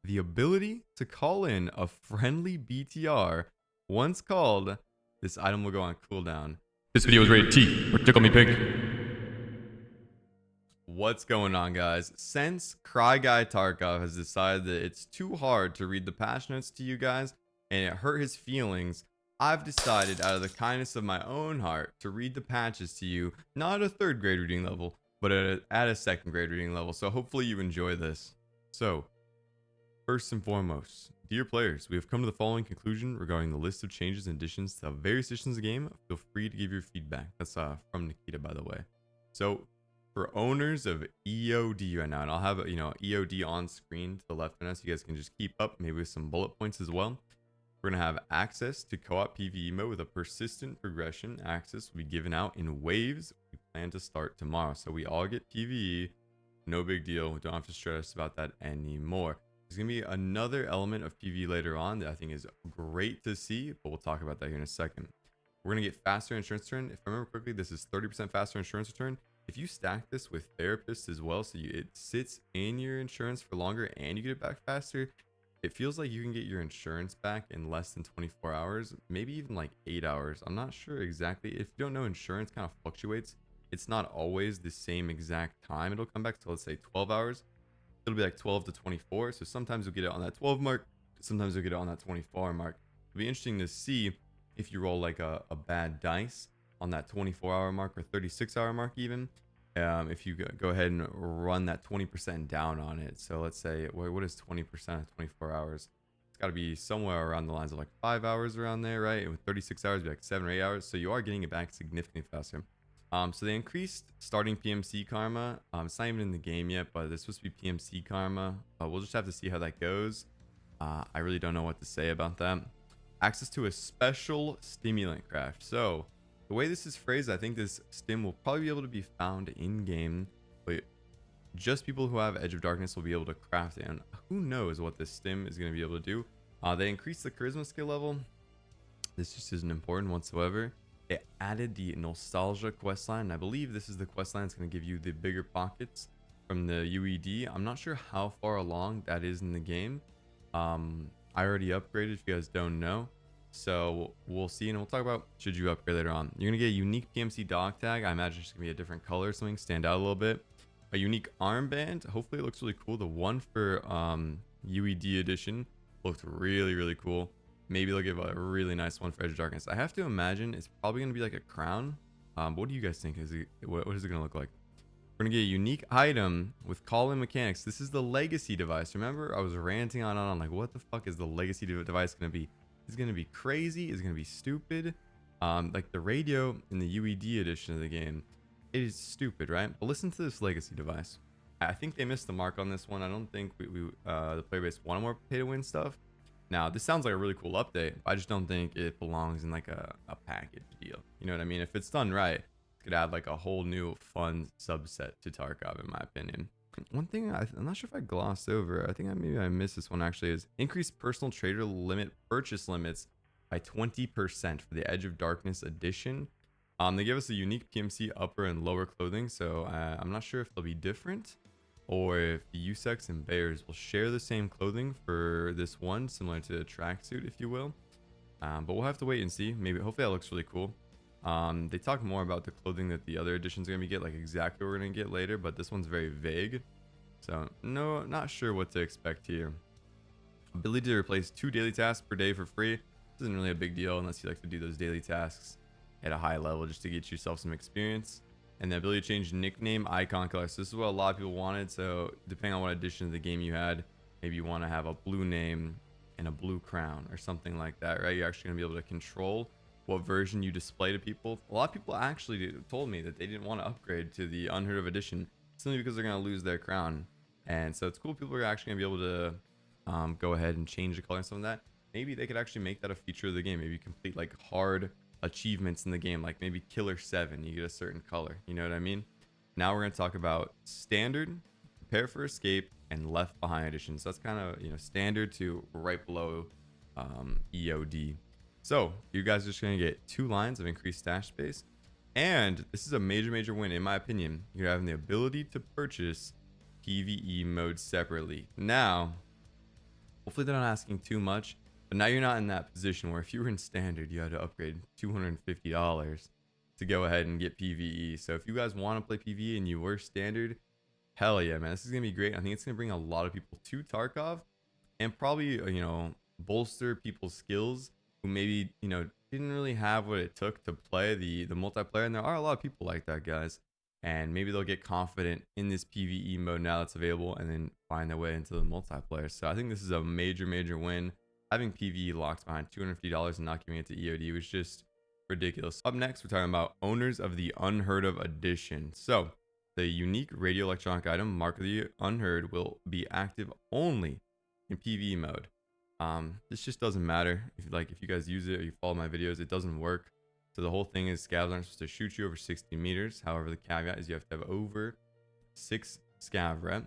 the ability to call in a friendly BTR. Once called, this item will go on cooldown. This video is rated T for Tickle Me Pink. What's going on, guys? Since Cry Guy Tarkov has decided that it's too hard to read the patch notes to you guys and it hurt his feelings, I've decided out of the kindness of my own heart to read the patches to you, not at a 3rd grade reading level, but at a 2nd grade reading level. So hopefully you enjoy this. So, first and foremost, dear players, we have come to the following conclusion regarding the list of changes and additions to various editions of the game. Feel free to give your feedback. That's from Nikita, by the way. So, for owners of EOD right now, and I'll have EOD on screen to the left of us, you guys can just keep up, maybe with some bullet points as well. We're going to have access to co-op PvE mode with a persistent progression. Access will be given out in waves. We plan to start tomorrow, so we all get PvE. No big deal. We don't have to stress about that anymore. There's going to be another element of PvE later on that I think is great to see, but we'll talk about that here in a second. We're going to get faster insurance return. If I remember quickly, this is 30% faster insurance return. If you stack this with therapists as well, so it sits in your insurance for longer and you get it back faster, it feels like you can get your insurance back in less than 24 hours, maybe even like 8 hours. I'm not sure exactly. If you don't know, insurance kind of fluctuates. It's not always the same exact time it'll come back. So let's say 12 hours. It'll be like 12 to 24. So sometimes you'll get it on that 12 mark. Sometimes you'll get it on that 24 mark. It'll be interesting to see if you roll like a bad dice on that 24-hour mark or 36-hour mark even. If you go ahead and run that 20% down on it. So let's say, what is 20% of 24 hours? It's got to be somewhere around the lines of like 5 hours around there, right? And with 36 hours, it'd be like 7 or 8 hours. So you are getting it back significantly faster. So they increased starting PMC karma. It's not even in the game yet, but it's supposed to be PMC karma. We'll just have to see how that goes. I really don't know what to say about that. Access to a special stimulant craft. So the way this is phrased, I think this stim will probably be able to be found in game, but just people who have Edge of Darkness will be able to craft it. And who knows what this stim is going to be able to do. They increased the charisma skill level. This just isn't important whatsoever. It added the nostalgia questline, and I believe this is the questline that's going to give you the bigger pockets from the UED. I'm not sure how far along that is in the game. I already upgraded, if you guys don't know. So we'll see, and we'll talk about should you upgrade later on. You're gonna get a unique PMC dog tag. I imagine it's gonna be a different color or something, stand out a little bit. A unique armband. Hopefully it looks really cool. The one for UED edition looked really cool. Maybe they'll give a really nice one for Edge of Darkness. I have to imagine it's probably gonna be like a crown. But what do you guys think? What is it gonna look like? We're gonna get a unique item with call-in mechanics. This is the legacy device. Remember, I was ranting on like, what the fuck is the legacy device gonna be? It's gonna be crazy. It's gonna be stupid. Like the radio in the UED edition of the game, it is stupid, right? But listen to this legacy device. I think they missed the mark on this one. I don't think the player base wanted more pay to win stuff. Now this sounds like a really cool update, but I just don't think it belongs in like a package deal. You know what I mean? If it's done right, it could add like a whole new fun subset to Tarkov, in my opinion. One thing I'm not sure if I glossed over, I think maybe I missed this one actually, is increase personal trader limit purchase limits by 20% for the Edge of Darkness edition. They give us a unique PMC upper and lower clothing, so I'm not sure if they'll be different or if the USEX and Bears will share the same clothing for this one, similar to a tracksuit, if you will. But we'll have to wait and see. Maybe, hopefully that looks really cool. They talk more about the clothing that the other editions are gonna get, like exactly what we're gonna get later, but this one's very vague, so no, not sure what to expect here. Ability to replace 2 daily tasks per day for free. This isn't really a big deal unless you like to do those daily tasks at a high level just to get yourself some experience. And the ability to change nickname icon color. So this is what a lot of people wanted. So depending on what edition of the game you had, maybe you want to have a blue name and a blue crown or something like that, right? You're actually gonna be able to control what version you display to people. A lot of people actually told me that they didn't want to upgrade to the Unheard of edition simply because they're going to lose their crown. And so it's cool people are actually going to be able to go ahead and change the color and some of that. Maybe they could actually make that a feature of the game. Maybe complete like hard achievements in the game, like maybe Killer 7, you get a certain color. You know what I mean? Now we're going to talk about standard, prepare for escape, and left behind editions. So that's kind of, standard to right below EOD. So you guys are just going to get 2 lines of increased stash space. And this is a major win, in my opinion. You're having the ability to purchase PvE mode separately. Now, Hopefully they're not asking too much, but now you're not in that position where if you were in standard, you had to upgrade $250 to go ahead and get PvE. So if you guys want to play PvE and you were standard, hell yeah, man, this is gonna be great. I think it's gonna bring a lot of people to Tarkov and probably bolster people's skills who maybe didn't really have what it took to play the multiplayer. And there are a lot of people like that, guys, and maybe they'll get confident in this PvE mode now that's available and then find their way into the multiplayer. So I think this is a major win. Having PvE locked behind $250 and not giving it to EOD was just ridiculous. Up next, we're talking about owners of the Unheard of edition. So the unique radio electronic item Mark of the Unheard will be active only in PvE mode. This just doesn't matter if you guys use it or you follow my videos, it doesn't work. So the whole thing is scavs aren't supposed to shoot you over 60 meters. However, the caveat is you have to have over 6 scav rep,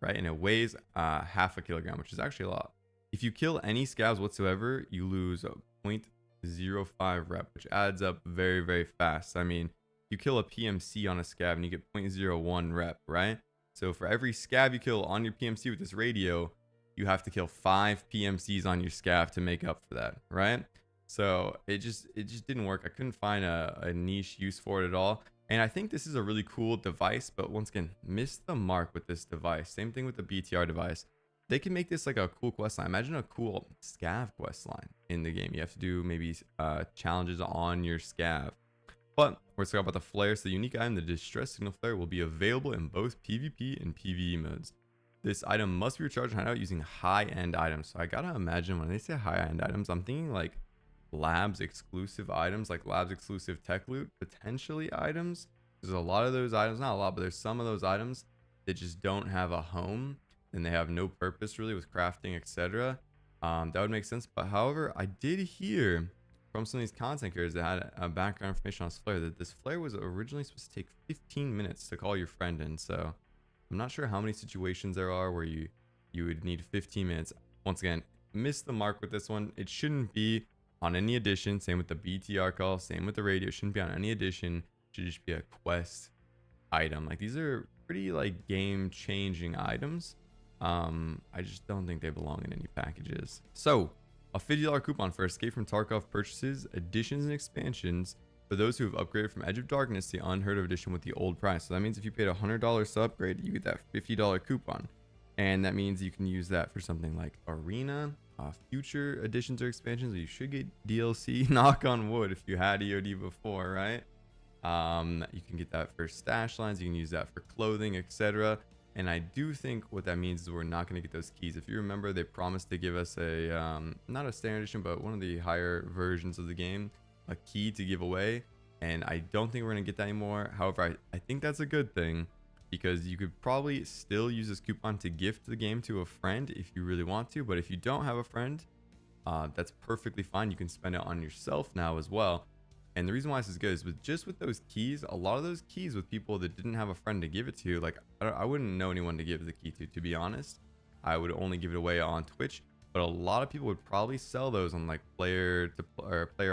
right? And it weighs half a kilogram, which is actually a lot. If you kill any scavs whatsoever, you lose a 0.05 rep, which adds up very fast. I mean, you kill a PMC on a scav and you get 0.01 rep, right? So for every scav you kill on your PMC with this radio, you have to kill 5 PMCs on your scav to make up for that, right? So it just didn't work. I couldn't find a niche use for it at all. And I think this is a really cool device, but once again, missed the mark with this device. Same thing with the BTR device. They can make this like a cool quest line. Imagine a cool scav quest line in the game. You have to do maybe challenges on your scav. But we're talking about the flare. So the unique item, the distress signal flare, will be available in both PvP and PvE modes. This item must be recharged and hideout using high-end items. So I gotta imagine when they say high-end items, I'm thinking like labs exclusive items, like labs exclusive tech loot, potentially items. There's a lot of those items, not a lot, but there's some of those items that just don't have a home and they have no purpose really with crafting, etc. That would make sense. But however, I did hear from some of these content creators that had a background information on this flare that this flare was originally supposed to take 15 minutes to call your friend in. So I'm not sure how many situations there are where you would need 15 minutes. Once again, missed the mark with this one. It shouldn't be on any edition. Same with the BTR call, same with the radio. It shouldn't be on any edition. It should just be a quest item. Like, these are pretty like game changing items. I just don't think they belong in any packages. So a $50 coupon for Escape from Tarkov purchases, additions and expansions for those who have upgraded from Edge of Darkness to the Unheard of edition with the old price. So that means if you paid $100 to upgrade, you get that $50 coupon. And that means you can use that for something like Arena, future additions or expansions. You should get DLC, knock on wood, if you had EOD before, right? You can get that for stash lines. You can use that for clothing, etc. And I do think what that means is we're not going to get those keys. If you remember, they promised to give us a, not a standard edition, but one of the higher versions of the game, a key to give away. And I don't think we're going to get that anymore. However, I think that's a good thing, because you could probably still use this coupon to gift the game to a friend if you really want to. But if you don't have a friend, that's perfectly fine. You can spend it on yourself now as well. And the reason why this is good is with those keys, a lot of those keys with people that didn't have a friend to give it to, like I wouldn't know anyone to give the key to be honest. I would only give it away on Twitch, but a lot of people would probably sell those on like player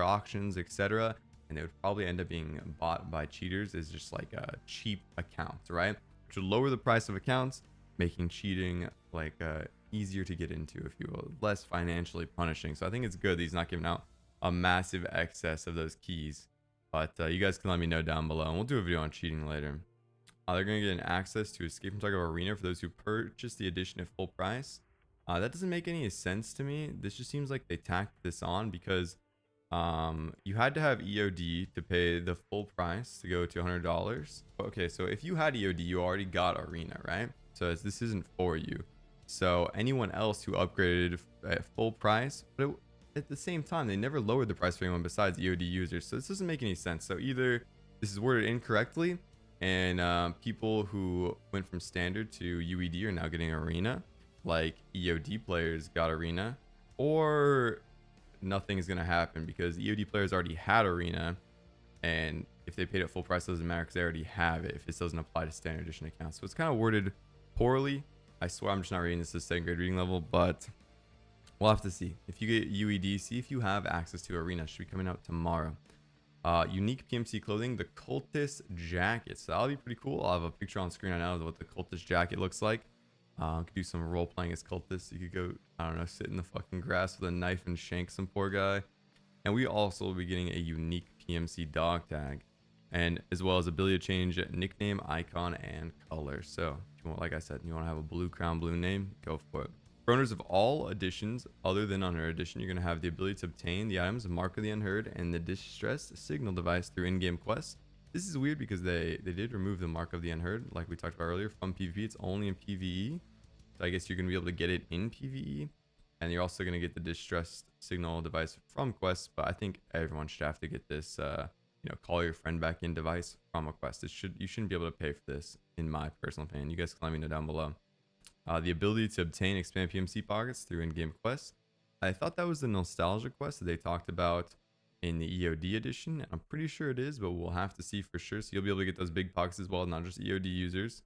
auctions, etc. And they would probably end up being bought by cheaters as just like a cheap account, right? Which would lower the price of accounts, making cheating like easier to get into, if you will, less financially punishing. So I think it's good that he's not giving out a massive excess of those keys. But you guys can let me know down below, and we'll do a video on cheating later. They're going to get an access to Escape from Tarkov Arena for those who purchase the edition at full price. That doesn't make any sense to me. This just seems like they tacked this on because you had to have EOD to pay the full price to go to $100. Okay, so if you had EOD, you already got Arena, right? So this isn't for you. So anyone else who upgraded at full price, but at the same time, they never lowered the price for anyone besides EOD users. So this doesn't make any sense. So either this is worded incorrectly and people who went from standard to UED are now getting Arena, like EOD players got Arena, or nothing is going to happen because EOD players already had Arena, and if they paid it full price, it doesn't matter because they already have it if this doesn't apply to standard edition accounts. So it's kind of worded poorly. I swear I'm just not reading this at 2nd grade reading level, but we'll have to see. If you get UED, see if you have access to Arena. It should be coming out tomorrow. Unique PMC clothing, the Cultist jacket. So that'll be pretty cool. I'll have a picture on screen right now of what the Cultist jacket looks like. Could do some role playing as cultists. You could go, I don't know, sit in the fucking grass with a knife and shank some poor guy. And we also will be getting a unique PMC dog tag, and as well as ability to change nickname, icon, and color. So if you want, like I said, you want to have a blue crown, blue name, go for it. For owners of all editions other than Unheard edition, you're going to have the ability to obtain the items Mark of the Unheard and the distress signal device through in-game quests. This is weird because they did remove the Mark of the Unheard, like we talked about earlier, from PvP. It's only in PvE. So I guess you're going to be able to get it in PvE. And you're also going to get the distress signal device from quests. But I think everyone should have to get this, call your friend back in device from a quest. You shouldn't be able to pay for this, in my personal opinion. You guys can let me know down below. The ability to obtain expand PMC pockets through in-game quests. I thought that was the nostalgia quest that they talked about in the EOD edition. I'm pretty sure it is, but we'll have to see for sure. So you'll be able to get those big pockets as well, not just EOD users.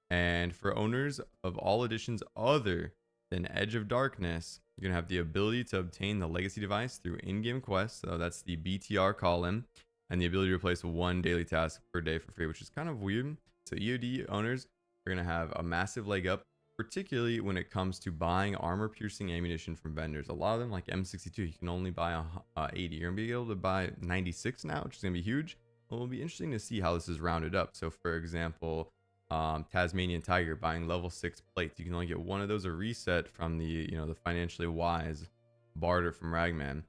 And for owners of all editions other than Edge of Darkness, you're going to have the ability to obtain the legacy device through in-game quests. So that's the BTR call-in, and the ability to replace one daily task per day for free, which is kind of weird. So EOD owners are going to have a massive leg up, particularly when it comes to buying armor-piercing ammunition from vendors. A lot of them, like M62, you can only buy 80. You're going to be able to buy 96 now, which is going to be huge. Well, it'll be interesting to see how this is rounded up. So, for example, Tasmanian Tiger buying level 6 plates. You can only get one of those a reset from the the financially wise barter from Ragman.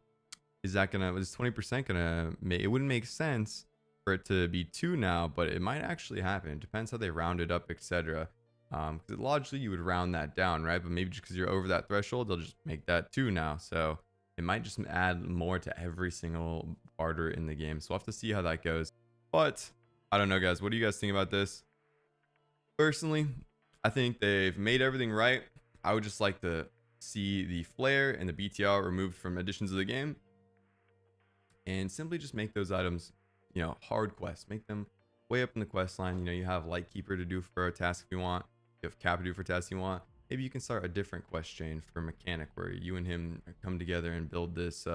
Is 20% gonna it wouldn't make sense for it to be 2 now, but it might actually happen. It depends how they round it up, etc. Because logically you would round that down, right? But maybe just because you're over that threshold, they'll just make that 2 now. So it might just add more to every single barter in the game. So we'll have to see how that goes. But I don't know, guys. What do you guys think about this? Personally, I think they've made everything right. I would just like to see the flare and the BTR removed from additions of the game, and simply just make those items, hard quests. Make them way up in the quest line. You have Lightkeeper to do for a task if you want. You have Cap to do for tasks you want. Maybe you can start a different quest chain for Mechanic where you and him come together and build this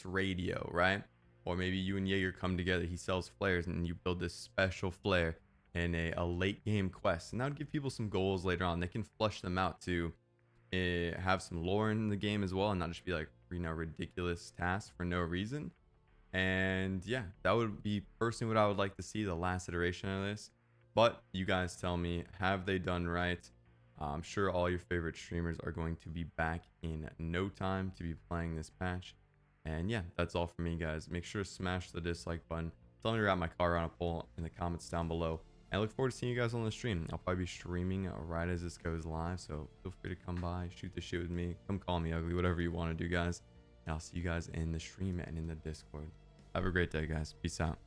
radio, right? Or maybe you and Jaeger come together. He sells flares and you build this special flare in a late game quest, and that would give people some goals later on. They can flush them out to have some lore in the game as well, and not just be like ridiculous tasks for no reason. And yeah, that would be personally what I would like to see, the last iteration of this. But you guys tell me, have they done right? I'm sure all your favorite streamers are going to be back in no time to be playing this patch. And yeah, that's all for me, guys. Make sure to smash the dislike button. Tell me to wrap my car on a poll in the comments down below. I look forward to seeing you guys on the stream. I'll probably be streaming right as this goes live, so feel free to come by, shoot the shit with me, come call me ugly, whatever you want to do, guys. And I'll see you guys in the stream and in the Discord. Have a great day, guys. Peace out.